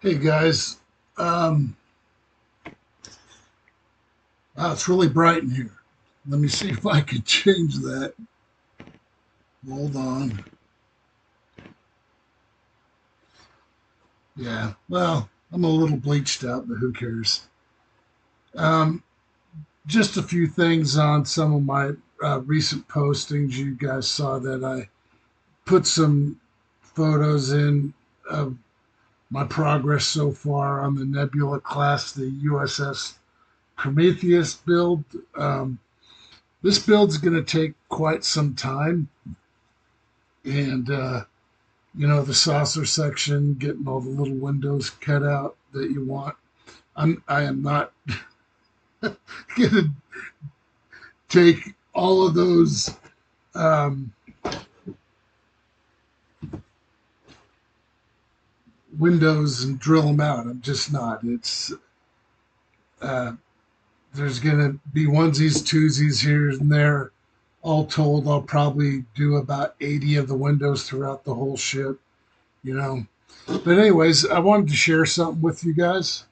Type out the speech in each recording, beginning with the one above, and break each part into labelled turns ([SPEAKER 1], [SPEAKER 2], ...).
[SPEAKER 1] Hey guys, um, wow, it's really bright in here. Let me see if I can change that. Hold on. Yeah, well, I'm a little bleached out, but who cares? Um, just a few things on some of my recent postings. You guys saw that I put some photos in of my progress so far on the Nebula class, the USS Prometheus build. Um, this build's going to take quite some time, and the saucer section, getting all the little windows cut out that you want. I am not gonna take all of those um, windows and drill them out. I'm just not. It's uh, there's gonna be onesies, twosies here and there. All told, I'll probably do about 80 of the windows throughout the whole ship. You know. But anyways, I wanted to share something with you guys.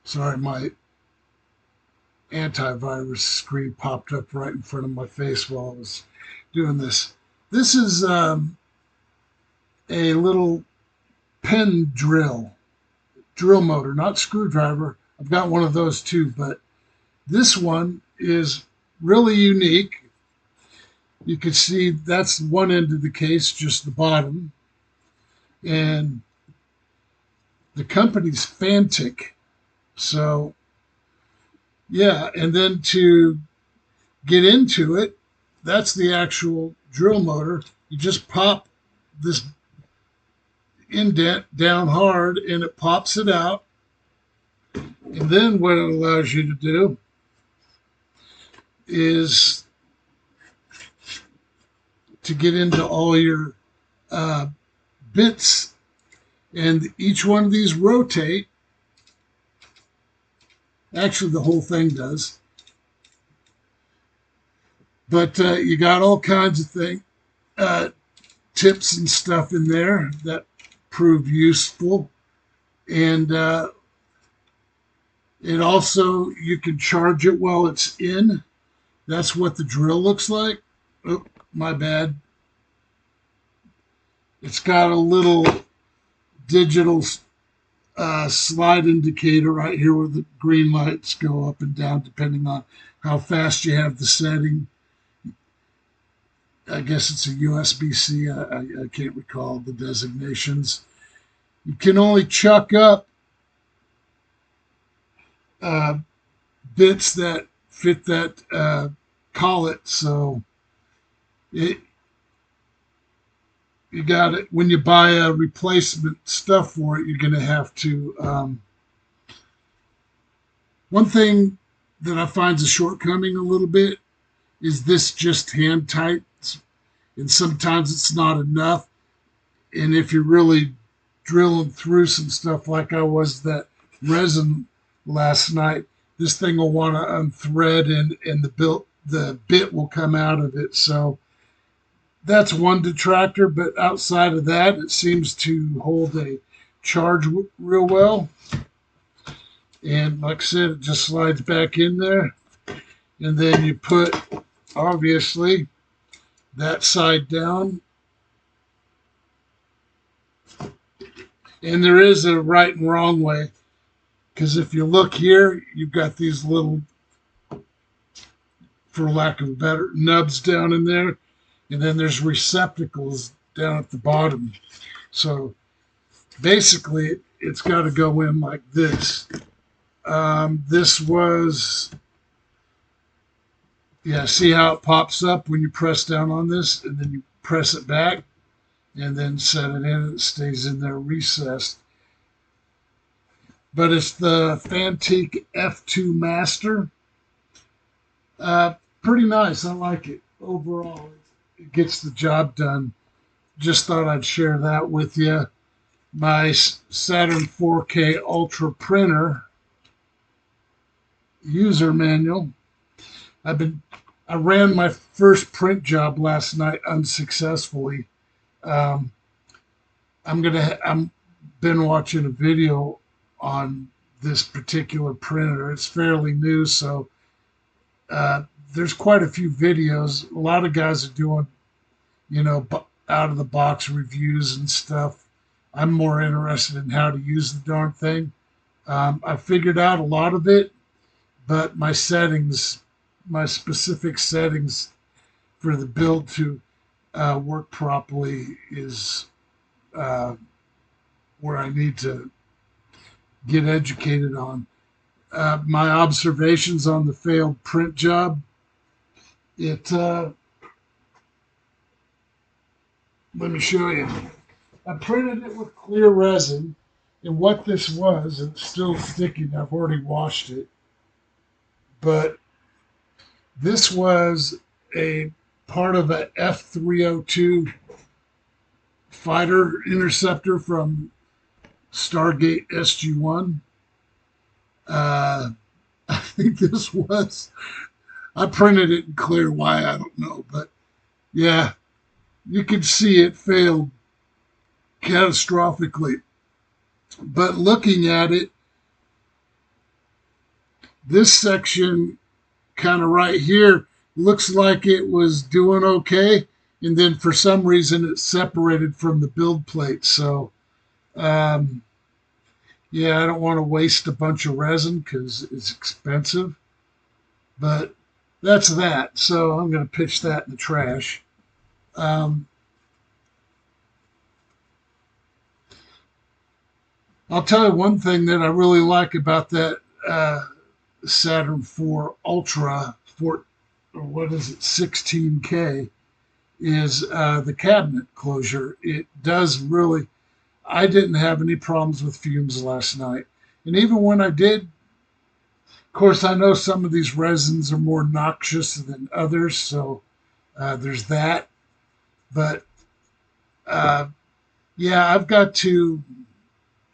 [SPEAKER 1] Sorry, my antivirus screen popped up right in front of my face while I was doing this. This is a little pen drill motor, not screwdriver. I've got one of those too, but this one is really unique. You can see that's one end of the case, just the bottom, and the company's FANTTIK. So yeah, and then to get into it, that's the actual drill motor. You just pop this indent down hard and it pops it out. And then what it allows you to do is to get into all your uh, bits. And each one of these rotate. Actually, the whole thing does. But you got all kinds of uh, tips and stuff in there that prove useful. And it also, you can charge it while it's in. That's what the drill looks like. Oh, my bad. It's got a little digital slide indicator right here where the green lights go up and down depending on how fast you have the setting. I guess it's a USB-C. I can't recall the designations. You can only chuck up uh, bits that fit that collet. So it, you got it. When you buy a replacement stuff for it, you're going to have to. One thing that I find a shortcoming a little bit is this just hand tight, and sometimes it's not enough. And if you're really drilling through some stuff like I was that resin last night, this thing will want to unthread and the bit will come out of it. So that's one detractor, but outside of that, it seems to hold a charge real well. And like I said, it just slides back in there. And then you put, obviously, that side down. And there is a right and wrong way. Because if you look here, you've got these little, for lack of a better, nubs down in there. And then there's receptacles down at the bottom. So basically, it's got to go in like this. This was, yeah, see how it pops up when you press down on this, and then you press it back, and then set it in, it stays in there recessed. But it's the FANTTIK F2 Master. Pretty nice. I like it overall. It gets the job done. Just thought I'd share that with you. My Saturn 4K Ultra printer user manual. I ran my first print job last night unsuccessfully. Um, I'm been watching a video on this particular printer. It's fairly new, so uh, there's quite a few videos. A lot of guys are doing, out of the box reviews and stuff. I'm more interested in how to use the darn thing. I figured out a lot of it, but my specific settings for the build to work properly is uh, where I need to get educated on. My observations on the failed print job. It Let me show you. I printed it with clear resin, and what this was, and it's still sticking. I've already washed it, but this was a part of a F-302 fighter interceptor from Stargate SG-1. I think this was. I printed it in clear. Why, I don't know, but yeah, you can see it failed catastrophically. But looking at it, this section kind of right here looks like it was doing okay, and then for some reason it separated from the build plate. So um, yeah, I don't want to waste a bunch of resin because it's expensive, but that's that. So I'm going to pitch that in the trash. um, I'll tell you one thing that I really like about that Saturn 4 Ultra, or what is it, 16K, is the cabinet closure. It does really, I didn't have any problems with fumes last night. And even when I did, of course, I know some of these resins are more noxious than others, so there's that. But uh, yeah, I've got to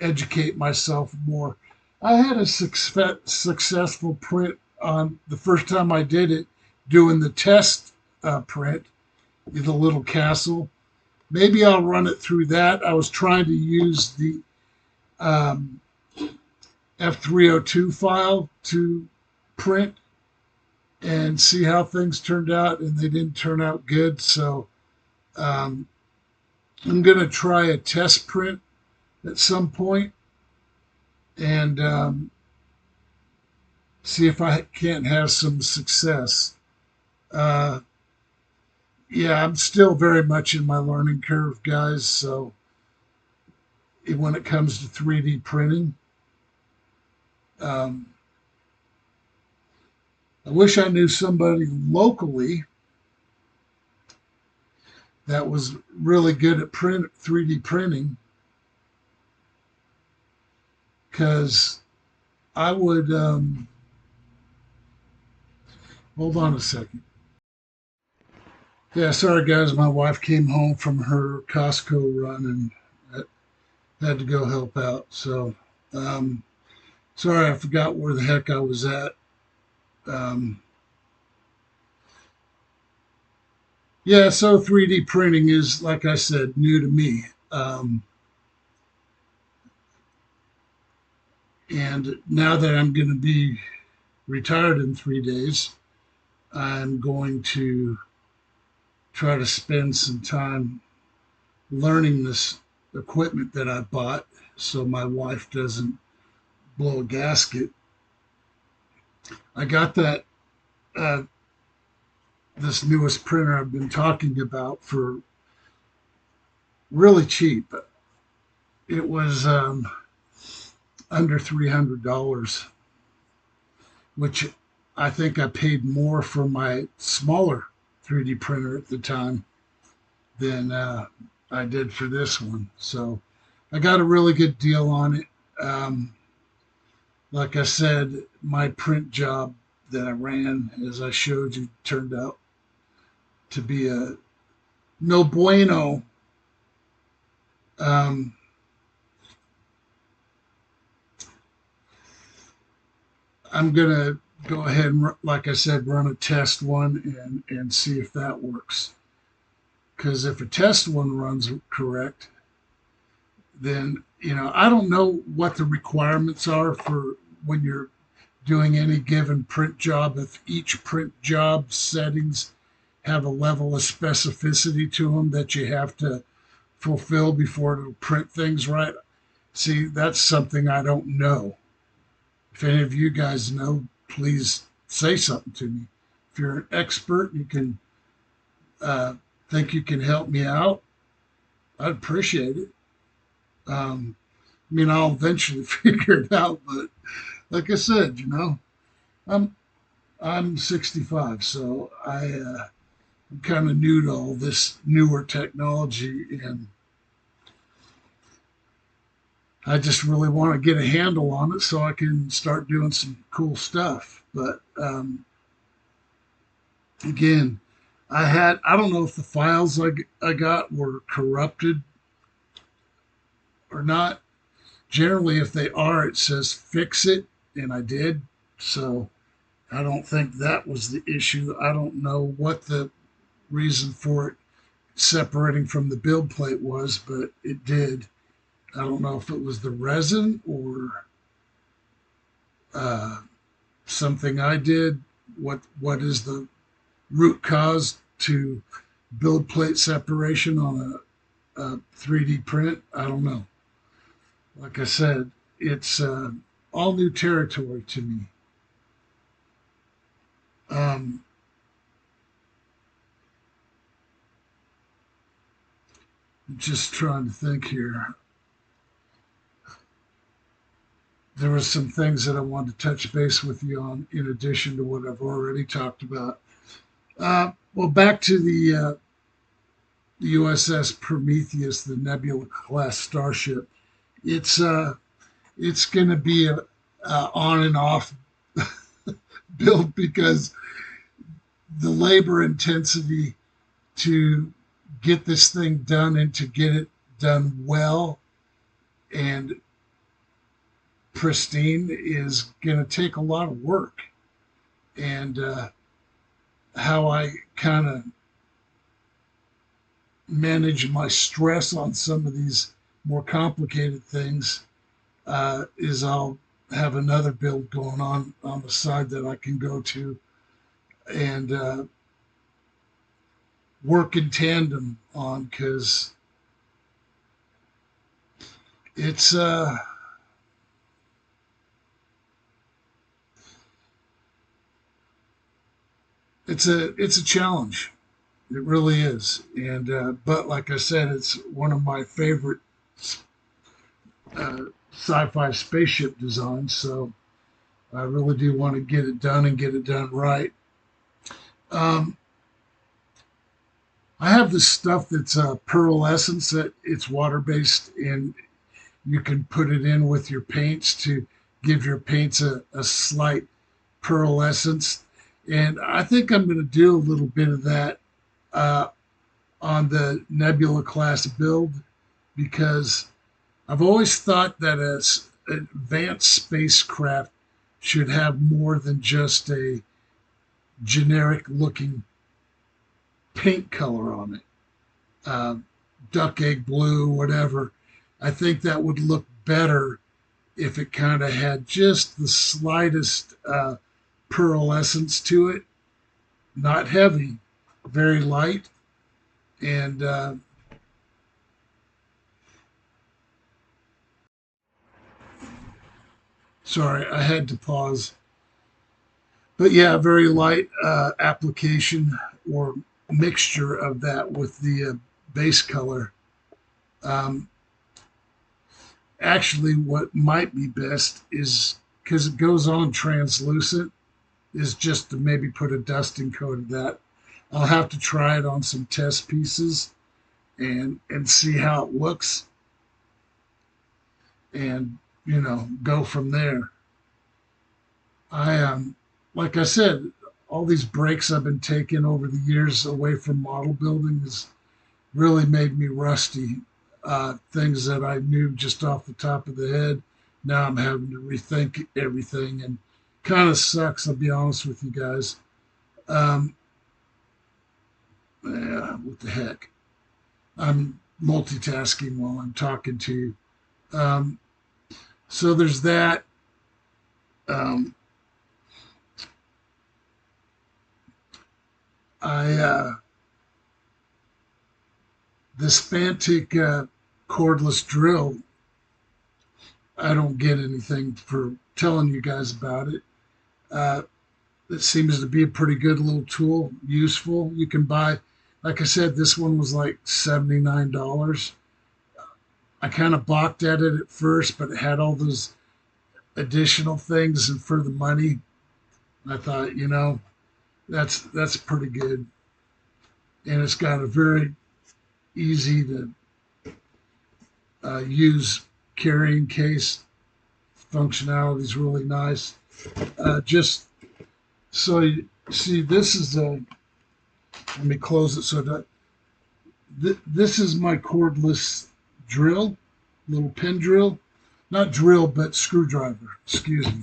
[SPEAKER 1] educate myself more. I had a successful print on the first time I did it, doing the test print, the little castle. Maybe I'll run it through that. I was trying to use the um, F302 file to print and see how things turned out, and they didn't turn out good. So um, I'm going to try a test print at some point and see if I can't have some success. Uh, yeah, I'm still very much in my learning curve, guys. So when it comes to 3D printing, um, I wish I knew somebody locally that was really good at 3D printing, because I would. Hold on a second. Yeah, sorry guys, my wife came home from her Costco run and had to go help out. So um, sorry, I forgot where the heck I was at. Um, yeah, so 3D printing is, like I said, new to me. And now that I'm going to be retired in 3 days, I'm going to try to spend some time learning this equipment that I bought so my wife doesn't blow a gasket. I got that uh, this newest printer I've been talking about for really cheap. It was under $300, which I think I paid more for my smaller 3D printer at the time than I did for this one. So I got a really good deal on it. Um, like I said, my print job that I ran, as I showed you, turned out to be a no bueno. Um, I'm going to go ahead and, like I said, run a test one and see if that works. Because if a test one runs correct, then I don't know what the requirements are for when you're doing any given print job. If each print job settings have a level of specificity to them that you have to fulfill before to print things right. See, that's something I don't know. If any of you guys know, please say something to me. If you're an expert, you can uh, think you can help me out. I'd appreciate it. I mean, I'll eventually figure it out, but like I said, I'm I'm 65, so I'm kind of new to all this newer technology, and I just really want to get a handle on it so I can start doing some cool stuff. But again, I don't know if the files I got were corrupted or not. Generally, if they are, it says fix it, and I did. So I don't think that was the issue. I don't know what the reason for it separating from the build plate was, but it did. I don't know if it was the resin or uh, something I did. What is the root cause to build plate separation on a 3D print? I don't know. Like I said, it's all new territory to me. Um, just trying to think here. There were some things that I wanted to touch base with you on in addition to what I've already talked about. Well, back to the USS Prometheus, the Nebula class starship. It's uh, it's going to be a on and off build because the labor intensity to get this thing done and to get it done well and pristine is going to take a lot of work. And how I kind of manage my stress on some of these more complicated things is I'll have another build going on the side that I can go to and work in tandem on because it's uh, it's a challenge. It really is, and but like I said, it's one of my favorite sci-fi spaceship designs. So I really do want to get it done and get it done right. Um, I have this stuff that's pearlescence that it's water based and you can put it in with your paints to give your paints a slight pearlescence. And I think I'm going to do a little bit of that uh, on the Nebula class build because I've always thought that an advanced spacecraft should have more than just a generic looking paint color on it, uh, duck egg blue, whatever. I think that would look better if it kind of had just the slightest pearlescence to it, not heavy, very light. And sorry, I had to pause. But yeah, very light application or mixture of that with the base color. Um, Actually, what might be best is because it goes on translucent, is just to maybe put a dusting coat of that. I'll have to try it on some test pieces and see how it looks and go from there. I like I said, all these breaks I've been taking over the years away from model building has really made me rusty. Things that I knew just off the top of the head, now I'm having to rethink everything, and kind of sucks. I'll be honest with you guys. Um, yeah, what the heck? I'm multitasking while I'm talking to you. Um, so there's that. Um, I This FANTTIK cordless drill. I don't get anything for telling you guys about it. Uh, it seems to be a pretty good little tool, useful. You can buy, like I said, this one was like $79. I kind of balked at it at first, but it had all those additional things, and for the money, I thought, that's pretty good. And it's got a very easy to use carrying case. Functionality is really nice. Just so you see, this is a. Let me close it so that this is my cordless drill, little pin drill, not drill, but screwdriver. Excuse me.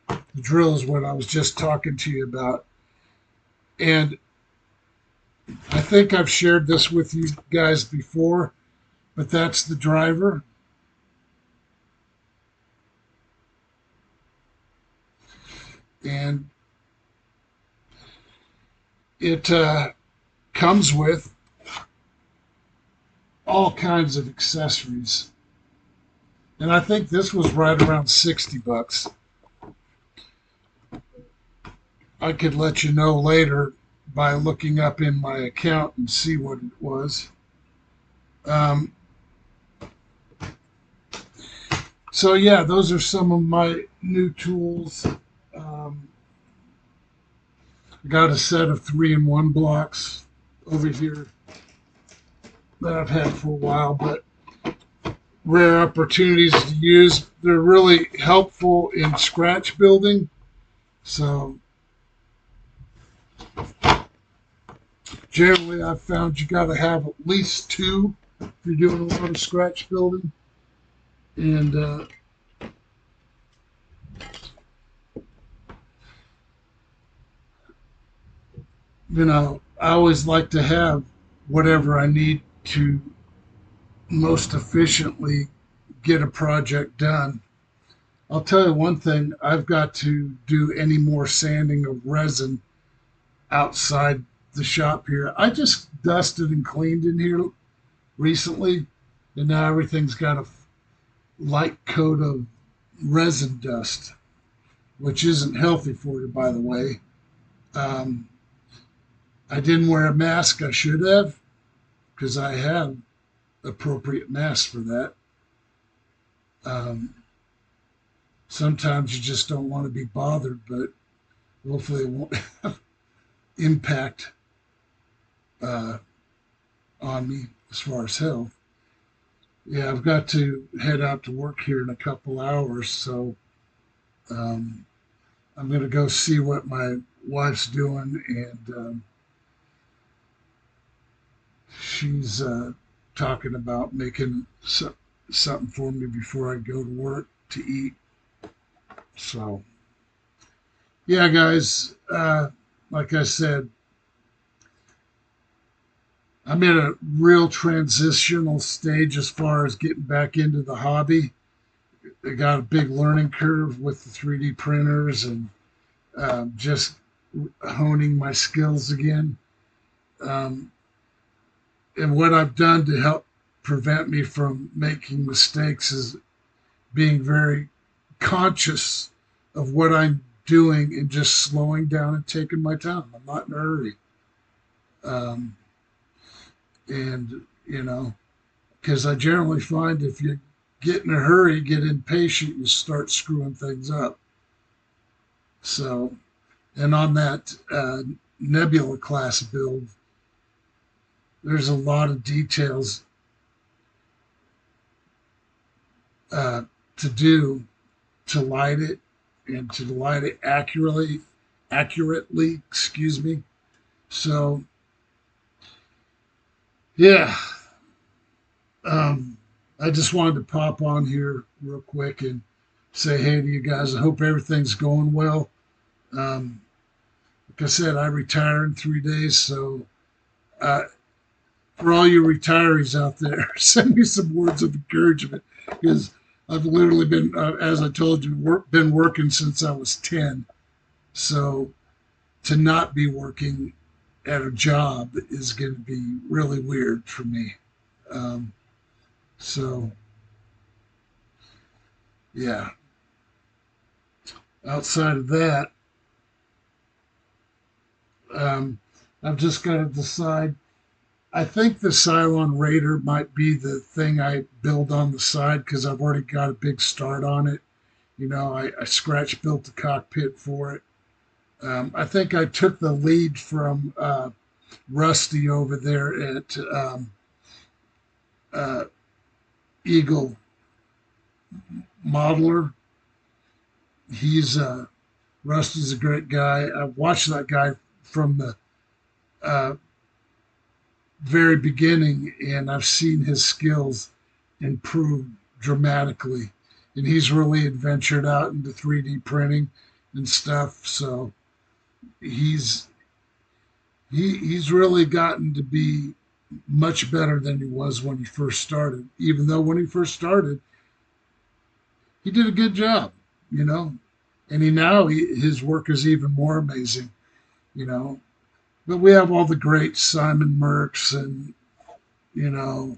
[SPEAKER 1] The drill is what I was just talking to you about, and I think I've shared this with you guys before, but that's the driver. And it comes with all kinds of accessories. And I think this was right around 60 bucks. I could let you know later by looking up in my account and see what it was. Um, so yeah, those are some of my new tools. Got a set of 3-in-1 blocks over here that I've had for a while, but rare opportunities to use. They're really helpful in scratch building. So generally I've found you got to have at least two if you're doing a lot of scratch building. And I always like to have whatever I need to most efficiently get a project done. I'll tell you one thing, I've got to do any more sanding of resin outside the shop here. I just dusted and cleaned in here recently, and now everything's got a light coat of resin dust, which isn't healthy for you, by the way. Um, I didn't wear a mask. I should have, because I have appropriate masks for that. Um, Sometimes you just don't want to be bothered, but hopefully it won't have impact uh, on me as far as health. Yeah, I've got to head out to work here in a couple hours, so um, I'm going to go see what my wife's doing, and she's talking about making something for me before I go to work to eat. So, yeah, guys, like I said, I'm in a real transitional stage as far as getting back into the hobby. I got a big learning curve with the 3D printers and just honing my skills again. Um, and what I've done to help prevent me from making mistakes is being very conscious of what I'm doing and just slowing down and taking my time. I'm not in a hurry. Um, and, because I generally find if you get in a hurry, get impatient, you start screwing things up. So, and on that Nebula class build, there's a lot of details uh, to do to light it and to light it accurately, excuse me. So, yeah, um, I just wanted to pop on here real quick and say hey to you guys. I hope everything's going well. Um, like I said, I retire in 3 days, so uh, for all you retirees out there, send me some words of encouragement because I've literally been, as I told you, been working since I was 10. So to not be working at a job is going to be really weird for me. Um, so, yeah, outside of that, um, I've just got to decide. I think the Cylon Raider might be the thing I build on the side because I've already got a big start on it. You know, I scratch built the cockpit for it. I think I took the lead from Rusty over there at uh, Eagle Modeler. He's Rusty's a great guy. I've watched that guy from the uh, very beginning, and I've seen his skills improve dramatically. And he's really adventured out into 3D printing and stuff. So he's he's really gotten to be much better than he was when he first started. Even though when he first started, he did a good job, you know. And his work is even more amazing, you know. But we have all the great Simon Merks and you know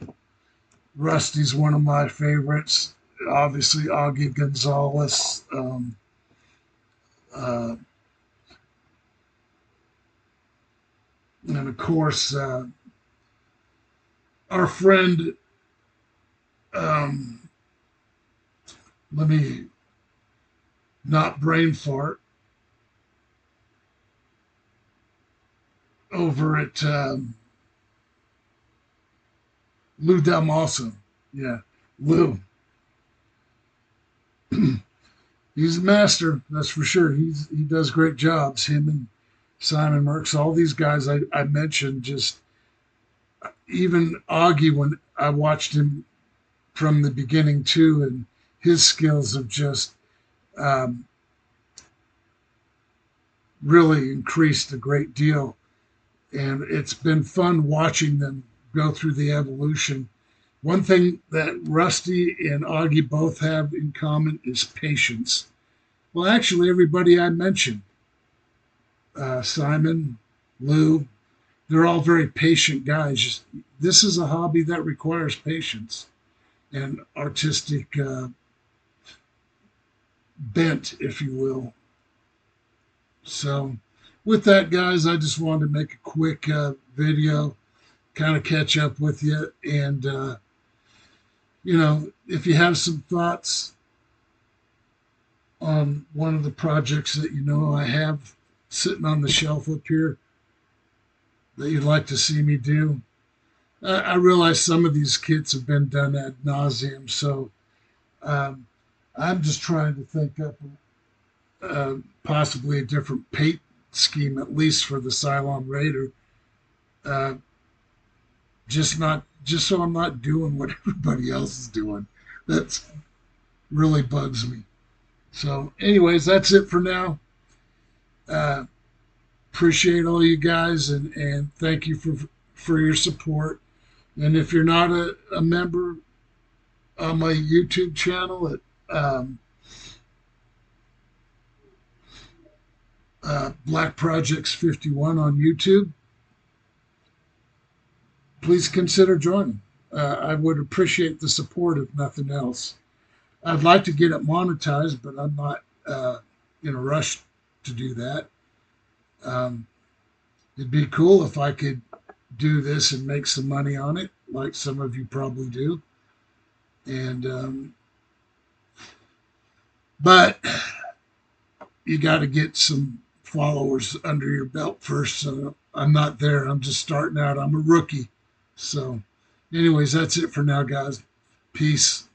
[SPEAKER 1] Rusty's one of my favorites. Obviously, Augie Gonzalez, uh, and of course our friend. Um, Let me not brain fart over at Lou Dalmauson. Yeah, Lou. He's a master, that's for sure. He does great jobs. Him and Simon Merks, all these guys I mentioned, just even Augie when I watched him from the beginning too, and his skills have just um, really increased a great deal. And it's been fun watching them go through the evolution. One thing that Rusty and Augie both have in common is patience. Well, actually, everybody I mentioned, Simon, Lou, they're all very patient guys. This is a hobby that requires patience and artistic bent, if you will. So, with that, guys, I just wanted to make a quick video, kind of catch up with you. And, if you have some thoughts on one of the projects that I have sitting on the shelf up here that you'd like to see me do, I realize some of these kits have been done ad nauseum, so um, I'm just trying to think up possibly a different paint scheme, at least for the Cylon Raider. Uh, just so I'm not doing what everybody else is doing. That's really bugs me. So, anyways, that's it for now. Uh, Appreciate all you guys and thank you for your support. And if you're not a member on my YouTube channel at Black Projects 51 on YouTube, please consider joining. I would appreciate the support if nothing else. I'd like to get it monetized, but I'm not in a rush to do that. Um, it'd be cool if I could do this and make some money on it, like some of you probably do. And but you got to get some followers under your belt first. So I'm not there. I'm just starting out. I'm a rookie. So, anyways, that's it for now, guys. Peace.